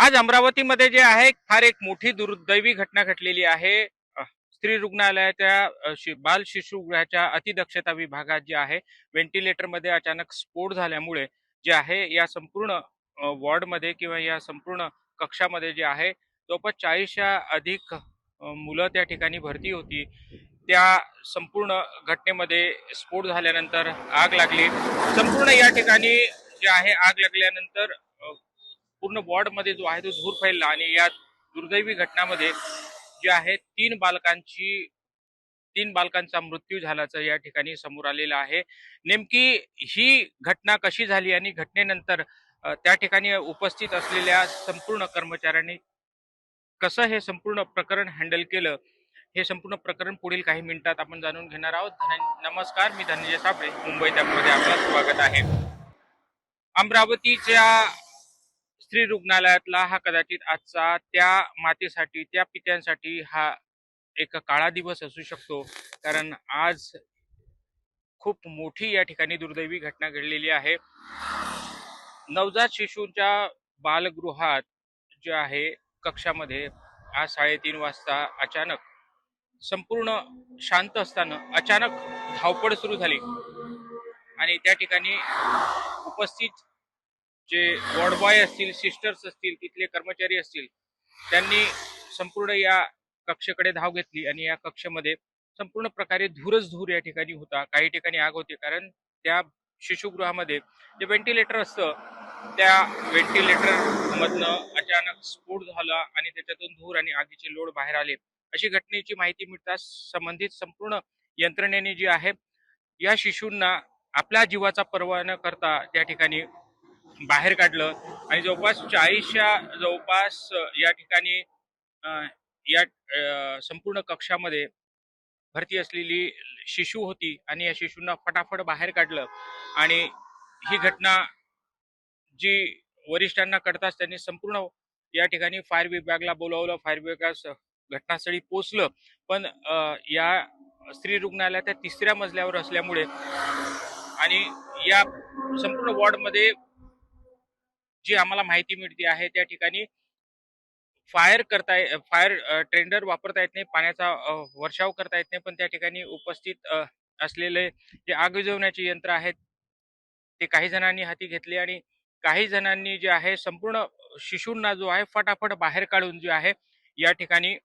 आज अमरावतीमध्ये जे आहे फार एक मोठी दुर्दैवी घटना घडलेली आहे. स्त्री रुग्णालयाच्या बाल शिशुगृहाच्या अतिदक्षता विभागात जे आहे व्हेंटिलेटरमध्ये अचानक स्फोट झाल्यामुळे जे आहे या संपूर्ण वॉर्डमध्ये किंवा या संपूर्ण कक्षामध्ये जे आहे जवळपास 40च्या अधिक मुलं त्या ठिकाणी भरती होती. त्या संपूर्ण घटनेमध्ये स्फोट झाल्यानंतर आग लागली. संपूर्ण या ठिकाणी जे आहे आग लागल्यानंतर पूर्ण वॉर्डमध्ये जो आहे तो धूर फैलला आणि या दुर्दैवी घटनामध्ये जे आहे तीन बालकांचा मृत्यू झाल्याचं या ठिकाणी समोर आलेलं आहे. नेमकी ही घटना कशी झाली आणि घटनेनंतर त्या ठिकाणी उपस्थित असलेल्या संपूर्ण कर्मचाऱ्यांनी कसं हे संपूर्ण प्रकरण हँडल केलं, हे संपूर्ण प्रकरण पुढील काही मिनिटात आपण जाणून घेणार आहोत. नमस्कार, मी धनंजय साबळे, मुंबई तकमध्ये आपलं स्वागत आहे. अमरावतीच्या स्त्री रुग्णालयातला हा कदाचित आजचा त्या मातेसाठी, त्या पित्यांसाठी हा एक काळा दिवस असू शकतो. कारण आज खूप मोठी या ठिकाणी दुर्दैवी घटना घडलेली आहे. नवजात शिशूंच्या बालगृहात जे आहे कक्षामध्ये आज 3:30 वाजता अचानक संपूर्ण शांत असताना अचानक धावपळ सुरू झाली आणि त्या ठिकाणी उपस्थित जे वॉर्ड बॉय असतील, सिस्टर्स असतील, तिथले कर्मचारी असतील, त्यांनी संपूर्ण या कक्षेकडे धाव घेतली आणि या कक्षेमध्ये संपूर्ण प्रकारे धूरच धूर या ठिकाणी होता. काही ठिकाणी आग होती कारण त्या शिशुगृहामध्ये जे व्हेंटिलेटर असतं त्या व्हेंटिलेटर मधनं अचानक स्फोट झाला आणि त्याच्यातून धूर आणि आगीचे लोट बाहेर आले. अशी घटनेची माहिती मिळताच संबंधित संपूर्ण यंत्रणेने जी आहे या शिशूंना आपल्या जीवाचा पर्वा न करता त्या ठिकाणी बाहेर काढलं आणि जवळपास 40च्या जवळपास या ठिकाणी या संपूर्ण कक्षामध्ये भरती असलेली शिशु होती आणि या शिशूंना फटाफट बाहेर काढलं. आणि ही घटना जी वरिष्ठांना कळताच त्यांनी संपूर्ण या ठिकाणी फायर विभागाला बोलावलं. फायर विभाग घटनास्थळी पोहोचलं, पण या स्त्री रुग्णालयाच्या 3ऱ्या मजल्यावर असल्यामुळे आणि या संपूर्ण वॉर्डमध्ये जी आम्हाला माहिती मिळते आहे त्या ठिकाणी फायर टेंडर वापरता येत नाही, पाण्याचा वर्षाव करता येत नाही. पण त्या ठिकाणी उपस्थित असलेले जे आग विझवण्याचे यंत्र आहेत ते काही जणांनी हाती घेतले आणि काही जणांनी जे आहे संपूर्ण शिशूंना जो आहे फटाफट बाहेर काढून जे आहे या ठिकाणी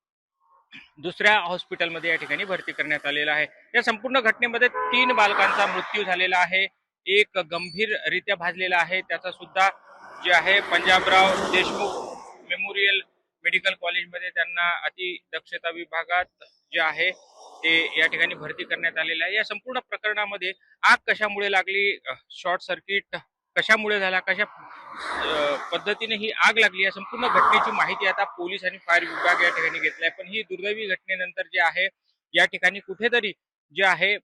दुसऱ्या हॉस्पिटलमध्ये या ठिकाणी भरती करण्यात आलेला आहे. या संपूर्ण घटनेमध्ये 3 बालकांचा मृत्यू झालेला आहे. एक गंभीररित्या भाजलेला आहे. त्याचा सुद्धा जे आहे पंजाबराव देशमुख मेमोरियल मेडिकल कॉलेजमध्ये त्यांना अतिदक्षता विभागात जे आहे ते या ठिकाणी भरती करण्यात आलेलं आहे. या संपूर्ण प्रकरणामध्ये आग कशामुळे लागली, शॉर्ट सर्किट कशामुळे झाला, कशा पद्धतीने ही आग लागली, या संपूर्ण घटनेची माहिती आता पोलीस आणि फायर विभाग या ठिकाणी घेतलाय. पण ही दुर्दैवी घटनेनंतर जे आहे या ठिकाणी कुठेतरी जे आहे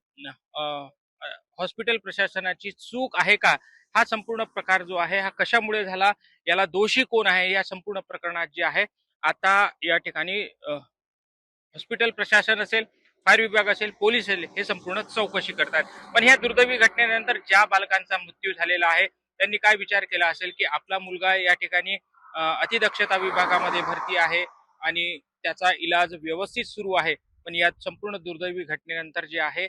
हॉस्पिटल प्रशासनाची चूक आहे का, हा संपूर्ण प्रकार जो आहे हा कशामुळे झाला, याला दोषी कोण आहे, या संपूर्ण प्रकरणात जे आहे आता या ठिकाणी हॉस्पिटल प्रशासन असेल, फायर विभाग असेल, पोलीस असेल, हे संपूर्ण चौकशी करतात. पण ह्या दुर्दैवी घटनेनंतर ज्या बालकांचा मृत्यू झालेला आहे त्यांनी काय विचार केला असेल की आपला मुलगा या ठिकाणी अतिदक्षता विभागामध्ये भरती आहे आणि त्याचा इलाज व्यवस्थित सुरू आहे. पण या संपूर्ण दुर्दैवी घटनेनंतर जे आहे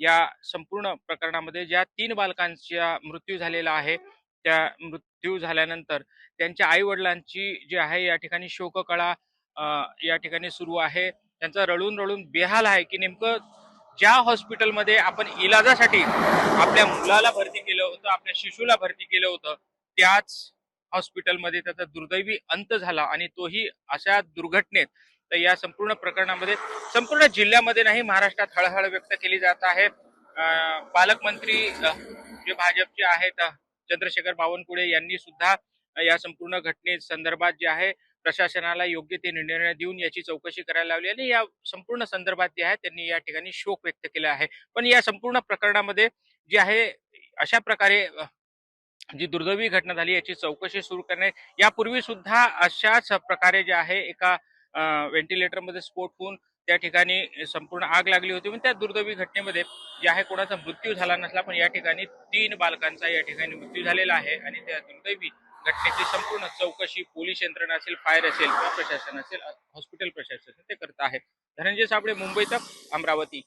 या संपूर्ण प्रकरणामध्ये ज्या 3 बालकांचा मृत्यू झालेला आहे त्या मृत्यू झाल्यानंतर त्यांच्या आई वडिलांची जी आहे या ठिकाणी शोककळा या ठिकाणी सुरू आहे. त्यांचा रडून रडून बेहाल आहे की नेमकं ज्या हॉस्पिटलमध्ये आपण इलाजासाठी आपल्या मुलाला भरती केलं होतं, आपल्या शिशूला भरती केलं होतं, त्याच हॉस्पिटलमध्ये त्याचा दुर्दैवी अंत झाला आणि तोही अशा दुर्घटनेत. तर या संपूर्ण प्रकरणामध्ये संपूर्ण जिल्ह्यामध्ये नाही, महाराष्ट्रात हळहळ व्यक्त केली जात आहे. पालकमंत्री जे भाजपचे आहेत चंद्रशेखर बावनकुळे यांनी सुद्धा या संपूर्ण घटने संदर्भात जे आहे प्रशासनाला योग्य ते निर्णय देऊन याची चौकशी करायला लावली आणि या संपूर्ण संदर्भात जे आहे त्यांनी या ठिकाणी शोक व्यक्त केला आहे. पण या संपूर्ण प्रकरणामध्ये जे आहे अशा प्रकारे जी दुर्दैवी घटना झाली याची चौकशी सुरू करणे, यापूर्वी सुद्धा अशाच प्रकारे जे आहे एका व्हेंटिलेटरमध्ये स्फोट होऊन त्या ठिकाणी संपूर्ण आग लागली होती. पण त्या दुर्दैवी घटनेमध्ये जे आहे कोणाचा मृत्यू झाला नसला, पण या ठिकाणी 3 बालकांचा या ठिकाणी मृत्यू झालेला आहे आणि त्या दुर्दैवी घटनेची संपूर्ण चौकशी पोलीस यंत्रणा असेल, फायर असेल किंवा प्रशासन असेल, हॉस्पिटल प्रशासन असेल ते करत आहे. धनंजय साबळे, मुंबईत, अमरावती.